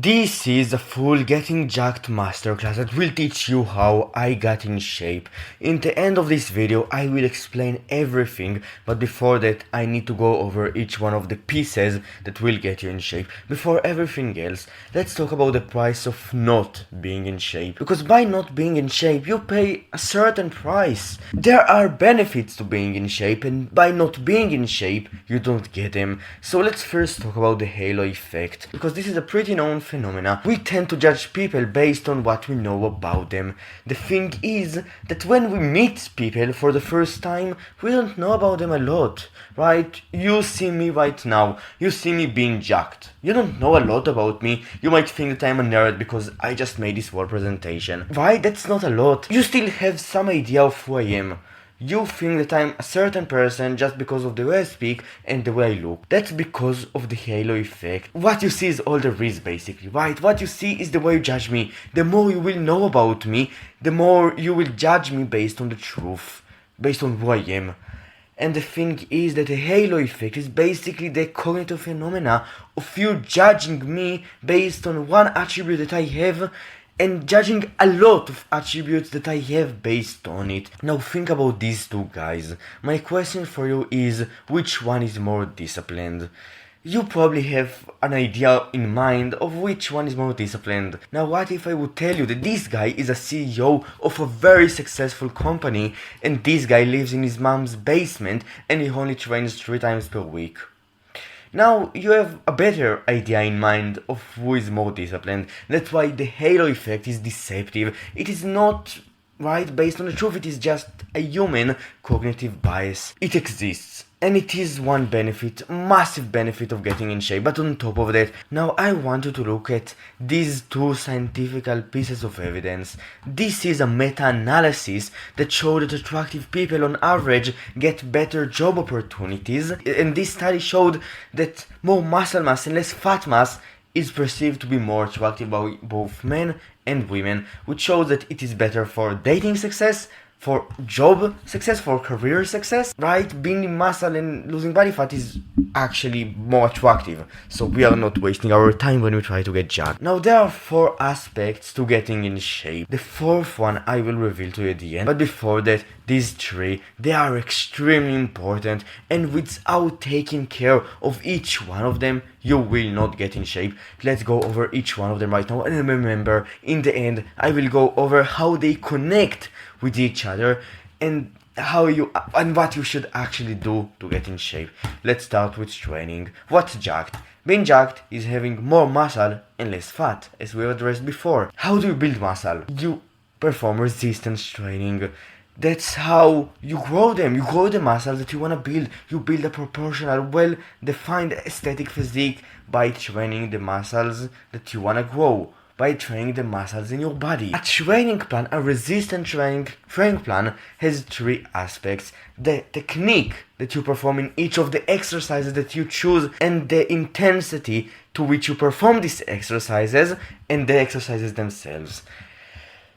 This is a full getting jacked masterclass that will teach you how I got in shape. In the end of this video I will explain everything, but before that I need to go over each one of the pieces that will get you in shape. Before everything else, let's talk about the price of not being in shape. Because by not being in shape you pay a certain price. There are benefits to being in shape, and by not being in shape you don't get them. So let's first talk about the halo effect, because this is a pretty known phenomena. We tend to judge people based on what we know about them. The thing is that when we meet people for the first time, we don't know about them a lot, right? You see me right now, you see me being jacked. You don't know a lot about me. You might think that I'm a nerd because I just made this whole presentation. Right? That's not a lot. You still have some idea of who I am. You think that I'm a certain person just because of the way I speak and the way I look. That's because of the halo effect. What you see is all there is, basically, right? What you see is the way you judge me. The more you will know about me, the more you will judge me based on the truth, based on who I am. And the thing is that the halo effect is basically the cognitive phenomena of you judging me based on one attribute that I have and judging a lot of attributes that I have based on it. Now think about these two guys. My question for you is, which one is more disciplined? You probably have an idea in mind of which one is more disciplined. Now what if I would tell you that this guy is a CEO of a very successful company, and this guy lives in his mom's basement and he only trains 3 times per week? Now you have a better idea in mind of who is more disciplined. That's why the halo effect is deceptive. It is not right based on the truth, it is just a human cognitive bias. It exists, and it is one benefit, massive benefit of getting in shape. But on top of that, now I want you to look at these two scientific pieces of evidence. This is a meta-analysis that showed that attractive people on average get better job opportunities, and this study showed that more muscle mass and less fat mass is perceived to be more attractive by both men and women, which shows that it is better for dating success, for job success, for career success, right? Being muscle and losing body fat is actually more attractive, so we are not wasting our time when we try to get jacked. Now there are 4 aspects to getting in shape. The 4th one I will reveal to you at the end, but before that, these 3, they are extremely important, and without taking care of each one of them, you will not get in shape. Let's go over each one of them right now, and remember, in the end, I will go over how they connect with each other and what you should actually do to get in shape. Let's start with training. What's jacked? Being jacked is having more muscle and less fat, as we addressed before. How do you build muscle? You perform resistance training. That's how you grow them. You grow the muscle that you want to build. You build a proportional, well-defined aesthetic physique by training the muscles that you want to grow, by training the muscles in your body. A training plan, a resistance training plan, has 3 aspects: the technique that you perform in each of the exercises that you choose, and the intensity to which you perform these exercises, and the exercises themselves.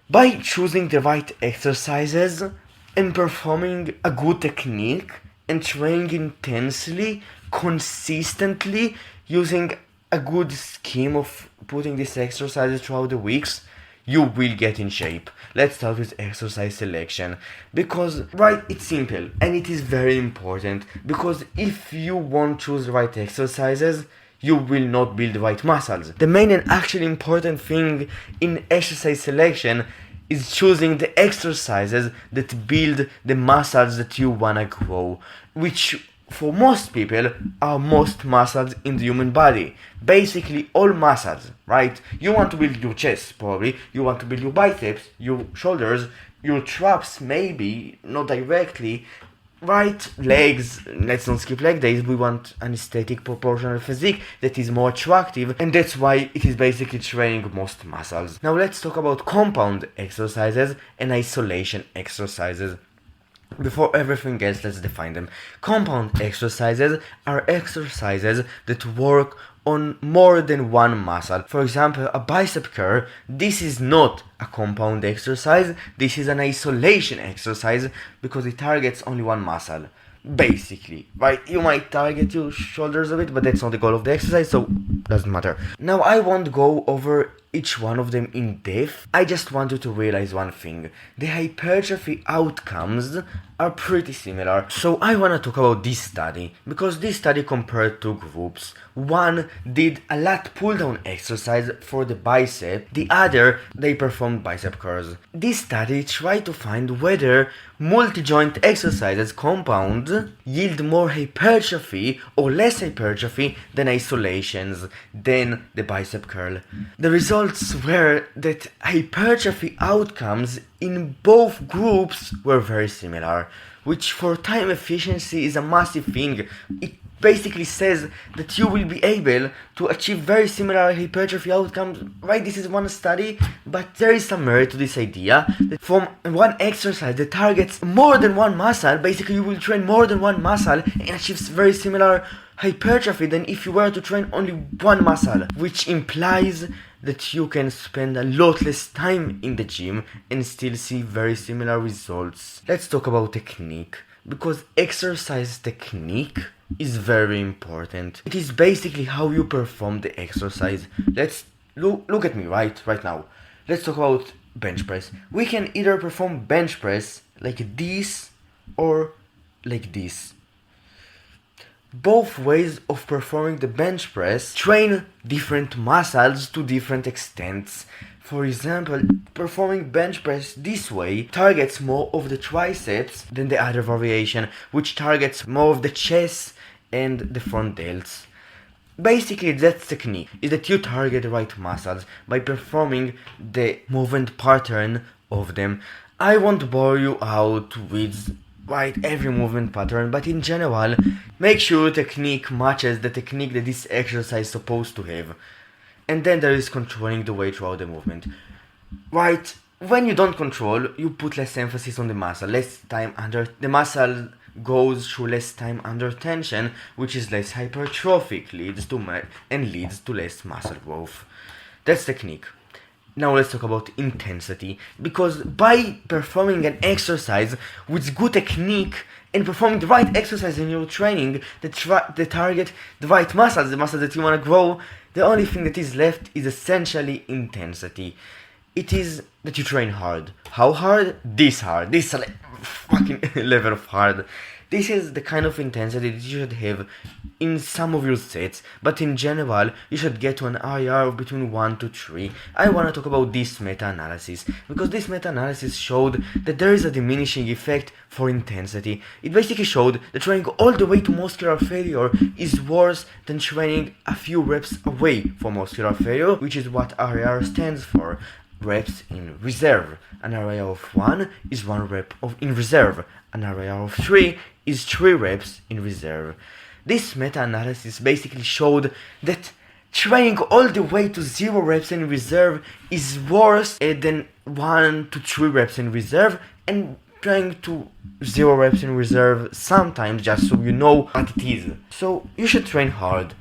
By choosing the right exercises and performing a good technique and training intensely, consistently, using a good scheme of putting these exercises throughout the weeks, you will get in shape. Let's start with exercise selection, because right, it's simple and it is very important, because if you won't choose the right exercises, you will not build the right muscles. The main and actually important thing in exercise selection is choosing the exercises that build the muscles that you wanna grow, which for most people are most muscles in the human body. Basically all muscles, right? You want to build your chest, probably. You want to build your biceps, your shoulders, your traps, maybe, not directly. Right, legs, let's not skip leg days. We want an aesthetic proportional physique that is more attractive, and that's why it is basically training most muscles. Now let's talk about compound exercises and isolation exercises. Before everything else, let's define them. Compound exercises are exercises that work on more than one muscle. For example, a bicep curl, this is not a compound exercise, this is an isolation exercise because it targets only one muscle. basically, right? You might target your shoulders a bit, but that's not the goal of the exercise, so doesn't matter. Now I won't go over each one of them in depth. I just want you to realize one thing. The hypertrophy outcomes are pretty similar. So I wanna talk about this study, because this study compared two groups. One did a lat pull down exercise for the bicep, the other they performed bicep curls. This study tried to find whether multi-joint exercises compound yield more hypertrophy or less hypertrophy than isolations, than the bicep curl. The results were that hypertrophy outcomes in both groups were very similar, which for time efficiency is a massive thing. It basically says that you will be able to achieve very similar hypertrophy outcomes, right? This is one study, but there is some merit to this idea that from one exercise that targets more than one muscle, basically you will train more than one muscle and achieves very similar hypertrophy than if you were to train only one muscle, which implies that you can spend a lot less time in the gym and still see very similar results. Let's talk about technique, because exercise technique is very important. It is basically how you perform the exercise. Let's look at me right now. Let's talk about bench press. We can either perform bench press like this or like this. Both ways of performing the bench press train different muscles to different extents. For example, performing bench press this way targets more of the triceps than the other variation, which targets more of the chest and the front delts. Basically, that's technique, is that you target the right muscles by performing the movement pattern of them. I won't bore you out with every movement pattern, but in general, make sure technique matches the technique that this exercise is supposed to have. And then there is controlling the weight throughout the movement. Right, when you don't control, you put less emphasis on the muscle, less time under, the muscle goes through less time under tension, which is less hypertrophic, leads to less muscle growth. That's technique. Now let's talk about intensity, because by performing an exercise with good technique and performing the right exercise in your training that target the right muscles, the muscles that you want to grow, the only thing that is left is essentially intensity. It is that you train hard. How hard? This hard. This fucking level of hard. This is the kind of intensity that you should have in some of your sets, but in general, you should get to an IR of between 1 to 3. I want to talk about this meta-analysis, because this meta-analysis showed that there is a diminishing effect for intensity. It basically showed that training all the way to muscular failure is worse than training a few reps away from muscular failure, which is what RIR stands for. Reps in reserve. An area of 1 is 1 rep in reserve. An area of 3 is 3 reps in reserve. This meta-analysis basically showed that training all the way to 0 reps in reserve is worse than 1 to 3 reps in reserve, and trying to 0 reps in reserve sometimes, just so you know what it is. So you should train hard.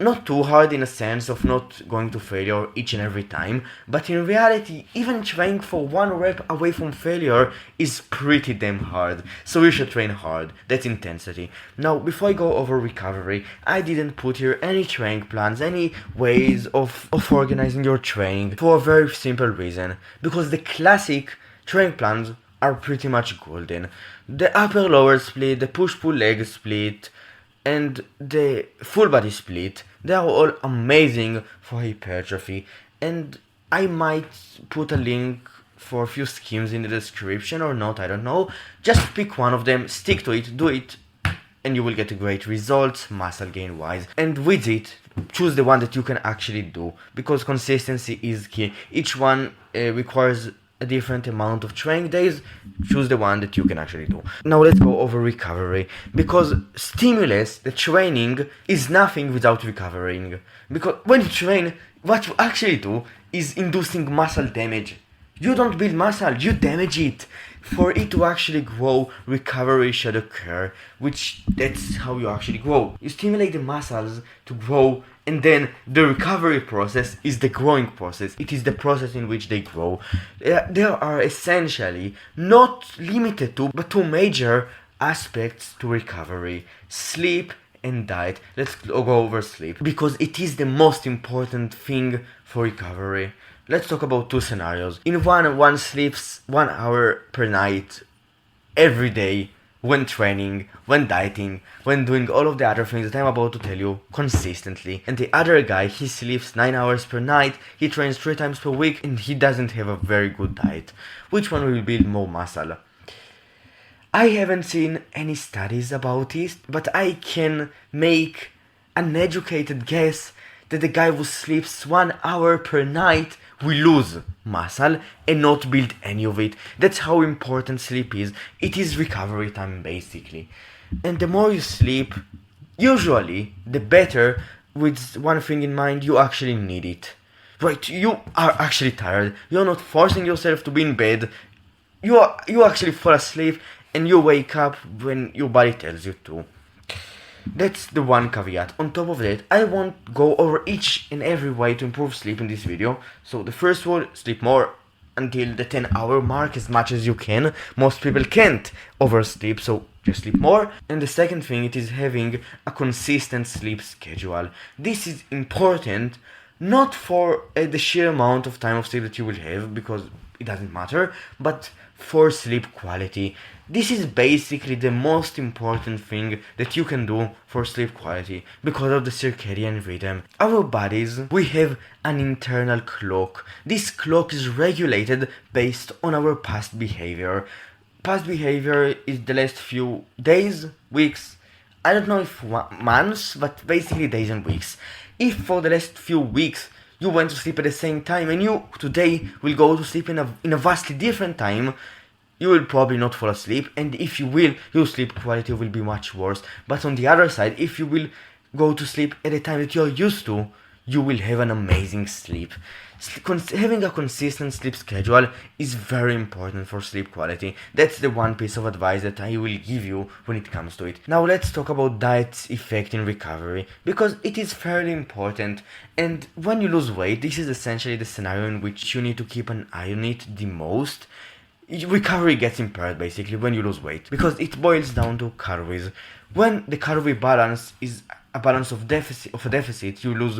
Not too hard in a sense of not going to failure each and every time, but in reality, even training for 1 rep away from failure is pretty damn hard. So you should train hard. That's intensity. Now, before I go over recovery, I didn't put here any training plans, any ways of organizing your training, for a very simple reason. Because the classic training plans are pretty much golden. The upper-lower split, the push-pull leg split, and the full body split, they are all amazing for hypertrophy, and I might put a link for a few schemes in the description or not, I don't know. Just pick one of them, stick to it, do it, and you will get great results muscle gain wise. And with it, choose the one that you can actually do, because consistency is key. Each one requires a different amount of training days. Choose the one that you can actually do. Now let's go over recovery, because stimulus, the training, is nothing without recovering. Because when you train, what you actually do is inducing muscle damage. You don't build muscle, you damage it. For it to actually grow, recovery should occur, which that's how you actually grow. You stimulate the muscles to grow, and then the recovery process is the growing process. It is the process in which they grow. There are essentially, not limited to, but 2 major aspects to recovery: sleep and diet. Let's go over sleep because it is the most important thing for recovery. Let's talk about two scenarios. In one sleeps 1 hour per night every day when training, when dieting, when doing all of the other things that I'm about to tell you consistently. And the other guy, he sleeps 9 hours per night, he trains 3 times per week, and he doesn't have a very good diet. Which one will build more muscle? I haven't seen any studies about this, but I can make an educated guess that the guy who sleeps 1 hour per night will lose muscle and not build any of it. That's how important sleep is. It is recovery time basically. And the more you sleep, usually, the better, with one thing in mind: you actually need it. Right, you are actually tired. You're not forcing yourself to be in bed. You actually fall asleep and you wake up when your body tells you to. That's the one caveat. On top of that, I won't go over each and every way to improve sleep in this video. So the first one, sleep more until the 10-hour mark as much as you can. Most people can't oversleep, so just sleep more. And the second thing, it is having a consistent sleep schedule. This is important, not for the sheer amount of time of sleep that you will have, because it doesn't matter, but for sleep quality. This is basically the most important thing that you can do for sleep quality because of the circadian rhythm. Our bodies, we have an internal clock. This clock is regulated based on our past behavior. Past behavior is the last few days, weeks, I don't know if months, but basically days and weeks. If for the last few weeks you went to sleep at the same time and you today will go to sleep in a vastly different time, you will probably not fall asleep, and if you will, your sleep quality will be much worse. But on the other side, if you will go to sleep at a time that you're used to, you will have an amazing sleep. Having a consistent sleep schedule is very important for sleep quality. That's the one piece of advice that I will give you when it comes to it. Now let's talk about diet's effect in recovery, because it is fairly important. And when you lose weight, this is essentially the scenario in which you need to keep an eye on it the most. Recovery gets impaired basically when you lose weight, because it boils down to calories. When the calorie balance is a balance of a deficit, you lose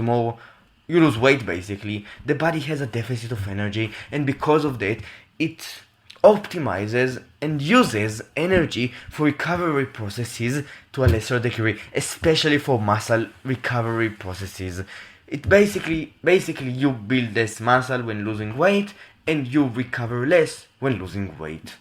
weight basically. The body has a deficit of energy, and because of that, it optimizes and uses energy for recovery processes to a lesser degree, especially for muscle recovery processes. It basically you build less muscle when losing weight, and you recover less when losing weight.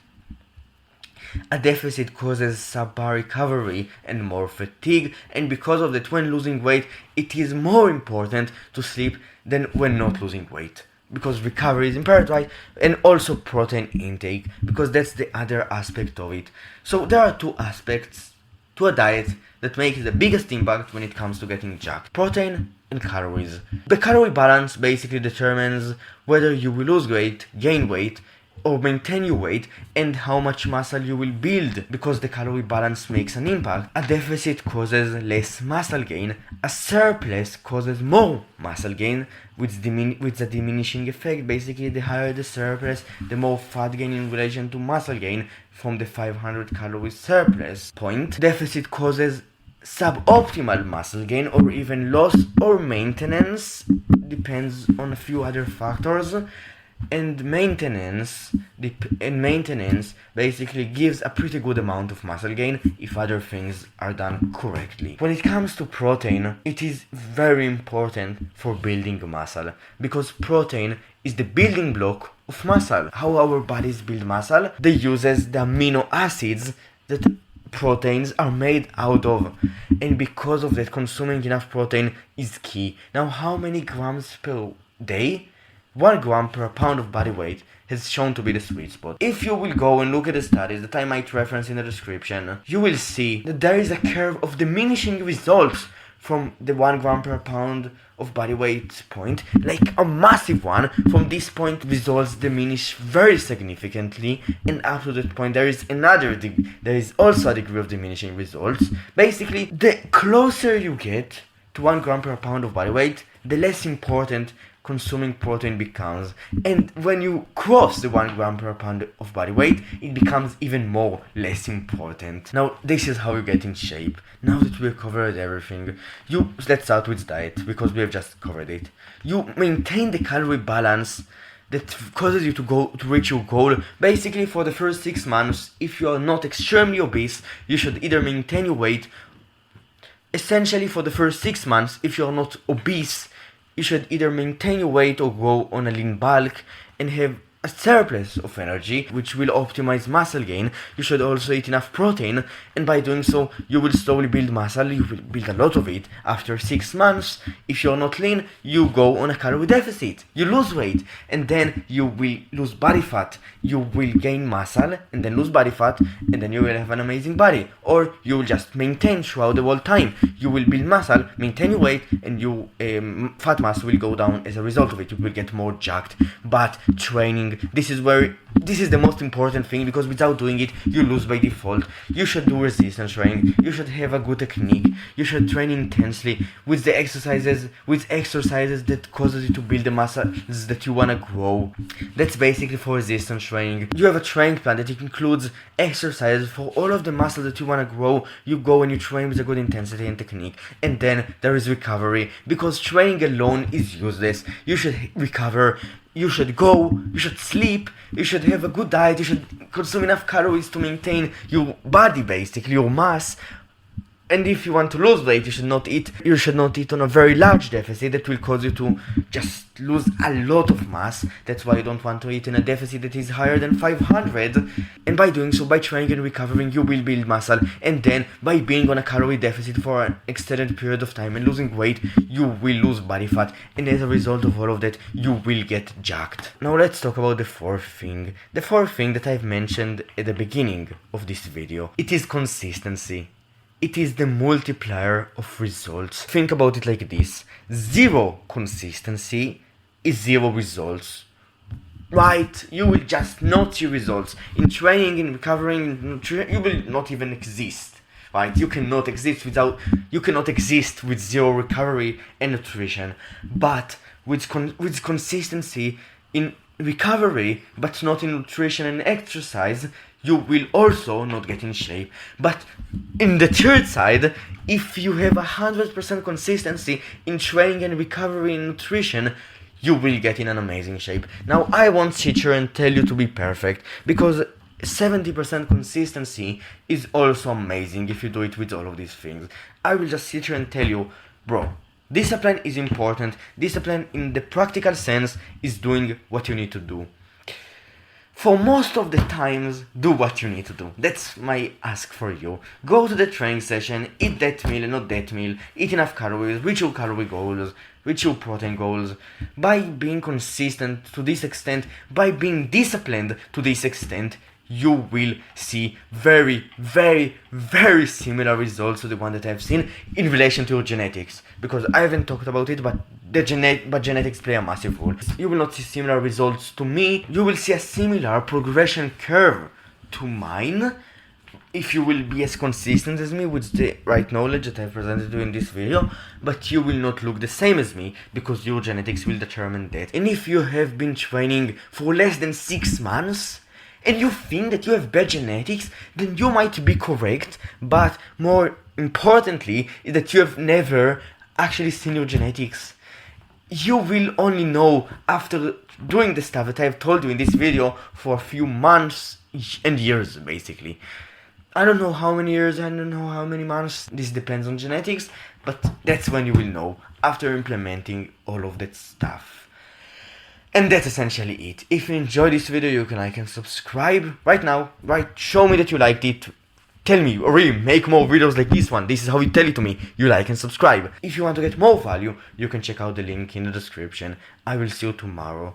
A deficit causes subpar recovery and more fatigue, and because of that, when losing weight, it is more important to sleep than when not losing weight, because recovery is impaired, right? And also protein intake, because that's the other aspect of it. So there are two aspects to a diet that make the biggest impact when it comes to getting jacked: protein and calories. The calorie balance basically determines whether you will lose weight, gain weight, or maintain your weight, and how much muscle you will build, because the calorie balance makes an impact. A deficit causes less muscle gain, a surplus causes more muscle gain, with a diminishing effect. Basically, the higher the surplus, the more fat gain in relation to muscle gain from the 500 calorie surplus point. Deficit causes suboptimal muscle gain, or even loss or maintenance, depends on a few other factors. And maintenance basically gives a pretty good amount of muscle gain if other things are done correctly. When it comes to protein, it is very important for building muscle, because protein is the building block of muscle. How our bodies build muscle? They uses the amino acids that proteins are made out of, and because of that, consuming enough protein is key. Now, how many grams per day? 1 gram per pound of body weight has shown to be the sweet spot. If you will go and look at the studies that I might reference in the description, you will see that there is a curve of diminishing results from the 1 gram per pound of body weight point, like a massive one. From this point, results diminish very significantly, and up to that point there is also a degree of diminishing results. Basically, the closer you get to 1 gram per pound of body weight, the less important consuming protein becomes. And when you cross the 1 gram per pound of body weight, it becomes even more less important. Now, this is how you get in shape. Now that we've covered everything, let's start with diet, because we have just covered it. You maintain the calorie balance that causes you to reach your goal. Basically, for the first 6 months, if you are not extremely obese, you should either maintain your weight. Essentially, for the first 6 months, if you are not obese, you should either maintain your weight or go on a lean bulk and have a surplus of energy, which will optimize muscle gain. You should also eat enough protein, and by doing so, you will slowly build muscle. You will build a lot of it. After 6 months, if you're not lean, you go on a calorie deficit. You lose weight, and then you will lose body fat. You will gain muscle, and then lose body fat, and then you will have an amazing body. Or you will just maintain throughout the whole time. You will build muscle, maintain your weight, and your fat mass will go down as a result of it. You will get more jacked. But training, this is the most important thing, because without doing it, you lose by default. You should do resistance training. You should have a good technique. You should train intensely with exercises that causes you to build the muscles that you wanna grow. That's basically for resistance training. You have a training plan that includes exercises for all of the muscles that you wanna grow. You go and you train with a good intensity and technique. And then there is recovery, because training alone is useless. You should recover. You should go, you should sleep, you should have a good diet, you should consume enough calories to maintain your body, basically, your mass. And if you want to lose weight, you should not eat on a very large deficit that will cause you to just lose a lot of mass. That's why you don't want to eat in a deficit that is higher than 500. And by doing so, by training and recovering, you will build muscle. And then, by being on a calorie deficit for an extended period of time and losing weight, you will lose body fat. And as a result of all of that, you will get jacked. Now let's talk about the fourth thing. The fourth thing that I've mentioned at the beginning of this video. It is consistency. It is the multiplier of results. Think about it like this. 0 consistency is 0 results. Right? You will just not see results. In training, in recovering, in nutrition, you will not even exist. Right? You cannot exist with 0 recovery and nutrition. But with consistency in recovery, but not in nutrition and exercise, you will also not get in shape. But in the third side, if you have 100% consistency in training and recovery and nutrition, you will get in an amazing shape. Now, I won't sit here and tell you to be perfect, because 70% consistency is also amazing if you do it with all of these things. I will just sit here and tell you, bro, discipline is important. Discipline in the practical sense is doing what you need to do. For most of the times, do what you need to do. That's my ask for you. Go to the training session, eat that meal and not that meal, eat enough calories, reach your calorie goals, reach your protein goals. By being consistent to this extent, by being disciplined to this extent, you will see very, very, very similar results to the one that I've seen in relation to your genetics. Because I haven't talked about it, but genetics play a massive role. You will not see similar results to me. You will see a similar progression curve to mine if you will be as consistent as me with the right knowledge that I've presented you in this video, but you will not look the same as me, because your genetics will determine that. And if you have been training for less than 6 months, and you think that you have bad genetics, then you might be correct, but more importantly is that you have never actually seen your genetics. You will only know after doing the stuff that I have told you in this video for a few months and years, basically. I don't know how many years, I don't know how many months, this depends on genetics, but that's when you will know, after implementing all of that stuff. And that's essentially it. If you enjoyed this video, you can like and subscribe right now. Show me that you liked it. Tell me, or really make more videos like this one. This is how you tell it to me. You like and subscribe. If you want to get more value, you can check out the link in the description. I will see you tomorrow.